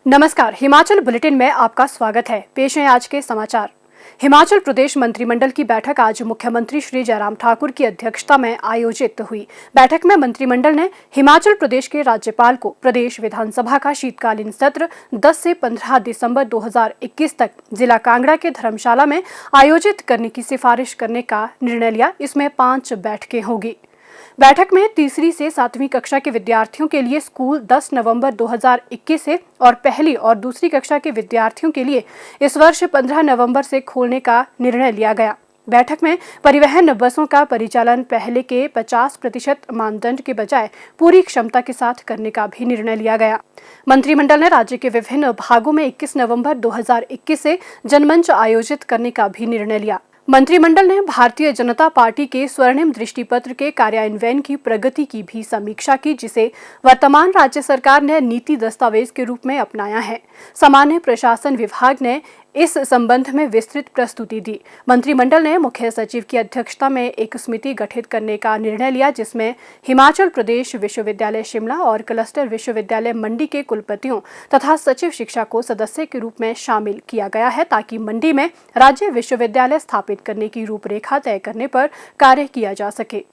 नमस्कार, हिमाचल बुलेटिन में आपका स्वागत है। पेश है आज के समाचार। हिमाचल प्रदेश मंत्रिमंडल की बैठक आज मुख्यमंत्री श्री जयराम ठाकुर की अध्यक्षता में आयोजित हुई। बैठक में मंत्रिमंडल ने हिमाचल प्रदेश के राज्यपाल को प्रदेश विधानसभा का शीतकालीन सत्र 10 से 15 दिसंबर 2021 तक जिला कांगड़ा के धर्मशाला में आयोजित करने की सिफारिश करने का निर्णय लिया। इसमें 5 बैठकें होगी। बैठक में तीसरी से 7वीं कक्षा के विद्यार्थियों के लिए स्कूल 10 नवंबर 2021 से और पहली और दूसरी कक्षा के विद्यार्थियों के लिए इस वर्ष 15 नवंबर से खोलने का निर्णय लिया गया। बैठक में परिवहन बसों का परिचालन पहले के 50% मानदंड के बजाय पूरी क्षमता के साथ करने का भी निर्णय लिया गया। मंत्रिमंडल ने राज्य के विभिन्न भागों में 21 नवंबर 2021 से जनमंच आयोजित करने का भी निर्णय लिया। मंत्रिमंडल ने भारतीय जनता पार्टी के स्वर्णिम दृष्टिपत्र के कार्यान्वयन की प्रगति की भी समीक्षा की, जिसे वर्तमान राज्य सरकार ने नीति दस्तावेज के रूप में अपनाया है। सामान्य प्रशासन विभाग ने इस संबंध में विस्तृत प्रस्तुति दी। मंत्रिमंडल ने मुख्य सचिव की अध्यक्षता में एक समिति गठित करने का निर्णय लिया, जिसमें हिमाचल प्रदेश विश्वविद्यालय शिमला और क्लस्टर विश्वविद्यालय मंडी के कुलपतियों तथा सचिव शिक्षा को सदस्य के रूप में शामिल किया गया है, ताकि मंडी में राज्य विश्वविद्यालय स्थापित करने की रूपरेखा तय करने पर कार्य किया जा सके।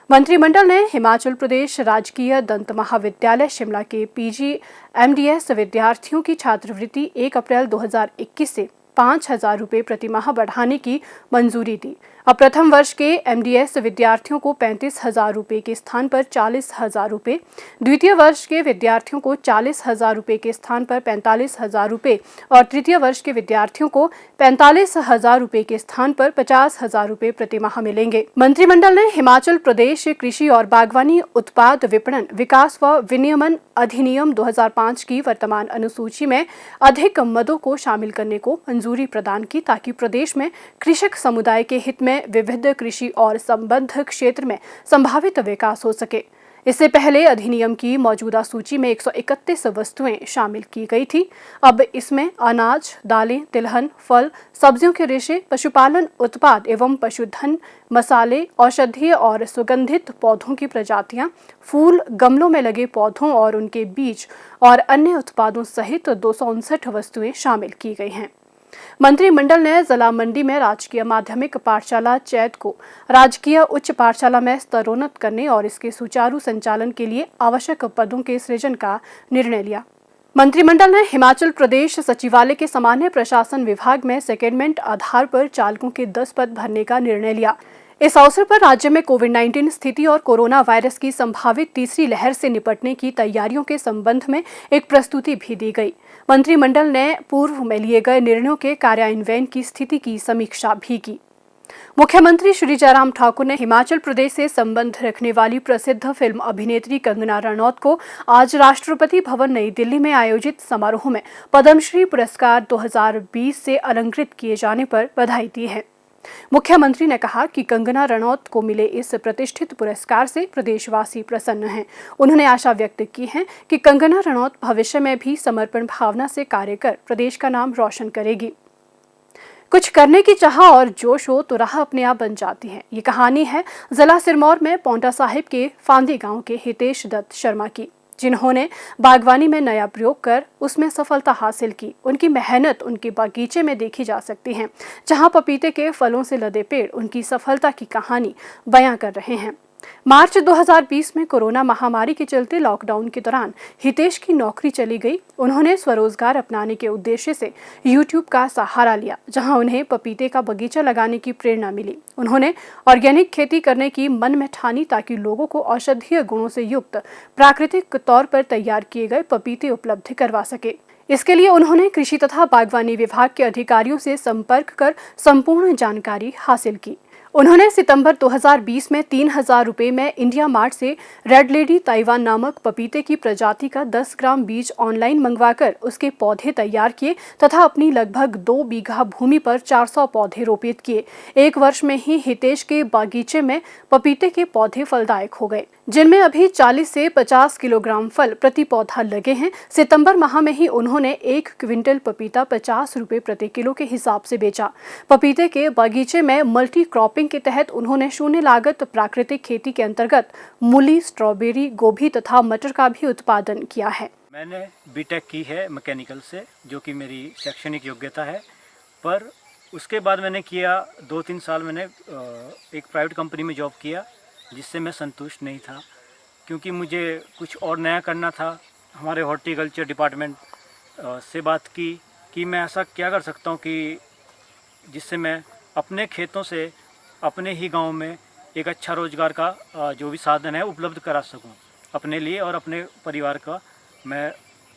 मंत्रिमंडल ने हिमाचल प्रदेश राजकीय दंत महाविद्यालय शिमला के PG/MDS विद्यार्थियों की छात्रवृत्ति 1 अप्रैल 2021 से 5,000 रुपये प्रतिमाह बढ़ाने की मंजूरी दी। अब प्रथम वर्ष के MDS विद्यार्थियों को 35,000 रुपये के स्थान पर 40,000 रुपये, द्वितीय वर्ष के विद्यार्थियों को 40,000 रुपये के स्थान पर 45,000 रुपये और तृतीय वर्ष के विद्यार्थियों को 45,000 रुपये के स्थान पर 50,000 रुपये प्रतिमाह मिलेंगे। मंत्रिमंडल ने हिमाचल प्रदेश कृषि और बागवानी उत्पाद विपणन विकास व विनियमन अधिनियम 2005 की वर्तमान अनुसूची में अधिक मदों को शामिल करने को मंजूरी प्रदान की, ताकि प्रदेश में कृषक समुदाय के हित में विविध कृषि और संबद्ध क्षेत्र में संभावित विकास हो सके। इससे पहले अधिनियम की मौजूदा सूची में 131 वस्तुएं शामिल की गई थी। अब इसमें अनाज, दालें, तिलहन, फल, सब्जियों के रेशे, पशुपालन उत्पाद एवं पशुधन, मसाले, औषधीय और सुगंधित पौधों की प्रजातियां, फूल, गमलों में लगे पौधों और उनके बीज और अन्य उत्पादों सहित 259 वस्तुएं शामिल की गई हैं। मंत्रिमंडल ने जिला मंडी में राजकीय माध्यमिक पाठशाला चैत को राजकीय उच्च पाठशाला में स्तरोन्नत करने और इसके सुचारू संचालन के लिए आवश्यक पदों के सृजन का निर्णय लिया। मंत्रिमंडल ने हिमाचल प्रदेश सचिवालय के सामान्य प्रशासन विभाग में सेकेंडमेंट आधार पर चालकों के 10 पद भरने का निर्णय लिया। इस अवसर पर राज्य में कोविड-19 स्थिति और कोरोना वायरस की संभावित तीसरी लहर से निपटने की तैयारियों के संबंध में एक प्रस्तुति भी दी गई। मंत्रिमंडल ने पूर्व में लिए गए निर्णयों के कार्यान्वयन की स्थिति की समीक्षा भी की। मुख्यमंत्री श्री जयराम ठाकुर ने हिमाचल प्रदेश से संबंध रखने वाली प्रसिद्ध फिल्म अभिनेत्री कंगना रनौत को आज राष्ट्रपति भवन नई दिल्ली में आयोजित समारोह में पद्मश्री पुरस्कार 2020 से अलंकृत किए जाने पर बधाई दी है। मुख्यमंत्री ने कहा कि कंगना रनौत को मिले इस प्रतिष्ठित पुरस्कार से प्रदेशवासी प्रसन्न हैं। उन्होंने आशा व्यक्त की है कि कंगना रनौत भविष्य में भी समर्पण भावना से कार्य कर प्रदेश का नाम रोशन करेगी। कुछ करने की चाह और जोश हो तो राह अपने आप बन जाती है। ये कहानी है जिला सिरमौर में पौंटा साहिब के फांदी गांव के हितेश दत्त शर्मा की, जिन्होंने बागवानी में नया प्रयोग कर उसमें सफलता हासिल की। उनकी मेहनत उनके बागीचे में देखी जा सकती है, जहां पपीते के फलों से लदे पेड़ उनकी सफलता की कहानी बयां कर रहे हैं। मार्च 2020 में कोरोना महामारी के चलते लॉकडाउन के दौरान हितेश की नौकरी चली गई। उन्होंने स्वरोजगार अपनाने के उद्देश्य से YouTube का सहारा लिया, जहां उन्हें पपीते का बगीचा लगाने की प्रेरणा मिली। उन्होंने ऑर्गेनिक खेती करने की मन में ठानी, ताकि लोगों को औषधीय गुणों से युक्त प्राकृतिक तौर पर तैयार किए गए पपीते उपलब्ध करवा सके। इसके लिए उन्होंने कृषि तथा बागवानी विभाग के अधिकारियों से संपर्क कर संपूर्ण जानकारी हासिल की। उन्होंने सितंबर 2020 में 3,000 रुपये में इंडिया मार्ट से रेड लेडी ताइवान नामक पपीते की प्रजाति का 10 ग्राम बीज ऑनलाइन मंगवाकर उसके पौधे तैयार किए तथा अपनी लगभग 2 बीघा भूमि पर 400 पौधे रोपित किए। 1 वर्ष में ही हितेश के बागीचे में पपीते के पौधे फलदायक हो गए, जिनमें अभी 40 से 50 किलोग्राम फल प्रति पौधा लगे हैं। सितंबर माह में ही उन्होंने 1 क्विंटल पपीता 50 रुपये प्रति किलो के हिसाब से बेचा। पपीते के बागीचे में मल्टी क्रॉपिंग के तहत उन्होंने शून्य लागत प्राकृतिक खेती के अंतर्गत मूली, स्ट्रॉबेरी, गोभी तथा मटर का भी उत्पादन किया है। मैंने बीटेक की है मैकेनिकल से, जो कि मेरी शैक्षणिक योग्यता है। पर उसके बाद मैंने किया 2-3 साल मैंने एक प्राइवेट कंपनी में जॉब किया, जिससे मैं संतुष्ट नहीं था, क्योंकि मुझे कुछ और नया करना था। हमारे हॉर्टिकल्चर डिपार्टमेंट से बात की कि मैं ऐसा क्या कर सकता हूँ कि जिससे मैं अपने खेतों से अपने ही गांव में एक अच्छा रोज़गार का जो भी साधन है उपलब्ध करा सकूं अपने लिए और अपने परिवार का, मैं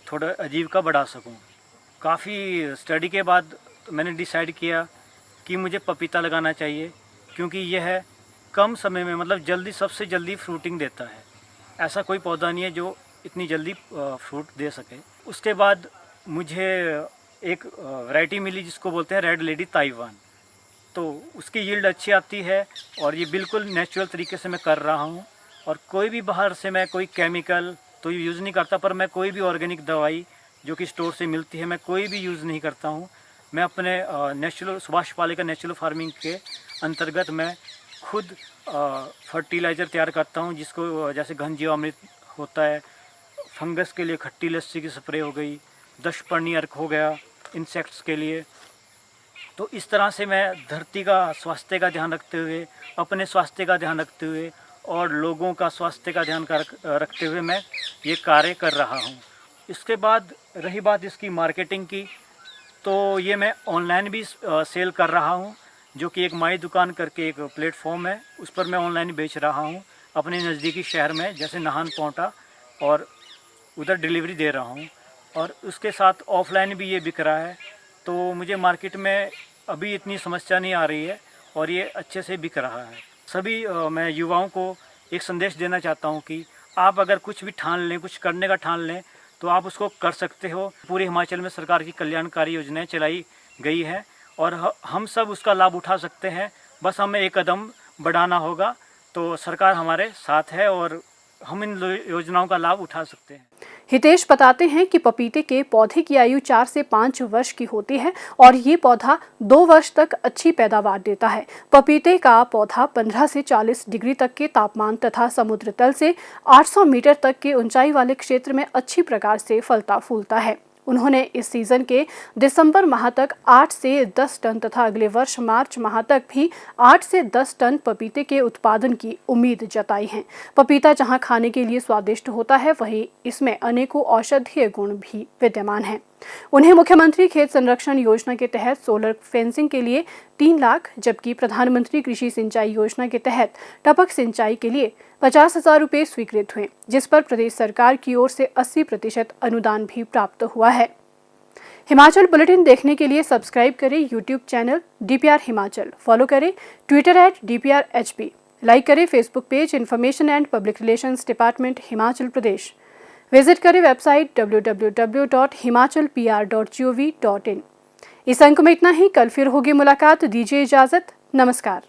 थोड़ा आजीविका बढ़ा सकूं। काफ़ी स्टडी के बाद मैंने डिसाइड किया कि मुझे पपीता लगाना चाहिए, क्योंकि यह कम समय में मतलब जल्दी सबसे जल्दी फ्रूटिंग देता है। ऐसा कोई पौधा नहीं है जो इतनी जल्दी फ्रूट दे सके। उसके बाद मुझे एक वैरायटी मिली जिसको बोलते हैं रेड लेडी ताइवान। तो उसकी यील्ड अच्छी आती है और ये बिल्कुल नेचुरल तरीके से मैं कर रहा हूँ। और कोई भी बाहर से मैं कोई केमिकल तो यूज़ नहीं करता, पर मैं कोई भी ऑर्गेनिक दवाई जो कि स्टोर से मिलती है मैं कोई भी यूज़ नहीं करता हूँ। मैं अपने natural Subhash Palekar natural farming के अंतर्गत मैं खुद फर्टिलाइज़र तैयार करता हूँ, जिसको जैसे घन जीवामृत होता है, फंगस के लिए खट्टी लस्सी की स्प्रे हो गई, दशपर्णी अर्क हो गया इंसेक्ट्स के लिए। तो इस तरह से मैं धरती का स्वास्थ्य का ध्यान रखते हुए, अपने स्वास्थ्य का ध्यान रखते हुए और लोगों का स्वास्थ्य का ध्यान रखते हुए मैं ये कार्य कर रहा हूँ। इसके बाद रही बात इसकी मार्केटिंग की, तो ये मैं ऑनलाइन भी सेल कर रहा हूँ, जो कि एक माई दुकान करके एक प्लेटफॉर्म है, उस पर मैं ऑनलाइन बेच रहा हूँ अपने नज़दीकी शहर में, जैसे नाहन पौंटा, और उधर डिलीवरी दे रहा हूँ। और उसके साथ ऑफलाइन भी ये बिक रहा है। तो मुझे मार्केट में अभी इतनी समस्या नहीं आ रही है और ये अच्छे से बिक रहा है। सभी मैं युवाओं को एक संदेश देना चाहता हूँ कि आप अगर कुछ भी ठान लें, कुछ करने का ठान लें, तो आप उसको कर सकते हो। पूरे हिमाचल में सरकार की कल्याणकारी योजनाएं चलाई गई हैं और हम सब उसका लाभ उठा सकते हैं। बस हमें एक कदम बढ़ाना होगा, तो सरकार हमारे साथ है और हम इन योजनाओं का लाभ उठा सकते हैं। हितेश बताते हैं कि पपीते के पौधे की आयु 4 से 5 वर्ष की होती है और ये पौधा 2 वर्ष तक अच्छी पैदावार देता है। पपीते का पौधा 15 से 40 डिग्री तक के तापमान तथा समुद्र तल से 800 मीटर तक के ऊंचाई वाले क्षेत्र में अच्छी प्रकार से फलता फूलता है। उन्होंने इस सीजन के दिसंबर माह तक 8 से 10 टन तथा अगले वर्ष मार्च माह तक भी 8 से 10 टन पपीते के उत्पादन की उम्मीद जताई है। पपीता जहां खाने के लिए स्वादिष्ट होता है, वहीं इसमें अनेकों औषधीय गुण भी विद्यमान हैं। उन्हें मुख्यमंत्री खेत संरक्षण योजना के तहत सोलर फेंसिंग के लिए 3 लाख, जबकि प्रधानमंत्री कृषि सिंचाई योजना के तहत टपक सिंचाई के लिए 50,000 रुपये स्वीकृत हुए, जिस पर प्रदेश सरकार की ओर से 80% अनुदान भी प्राप्त हुआ है। हिमाचल बुलेटिन देखने के लिए सब्सक्राइब करें YouTube channel DPR Himachal, follow करें ट्विटर @DPRHP, लाइक करें Facebook page information and public relations department Himachal Pradesh, visit करें वेबसाइट www.himachalpr.gov.in। इस अंक में इतना ही। कल फिर होगी मुलाकात, दीजिए इजाजत, नमस्कार।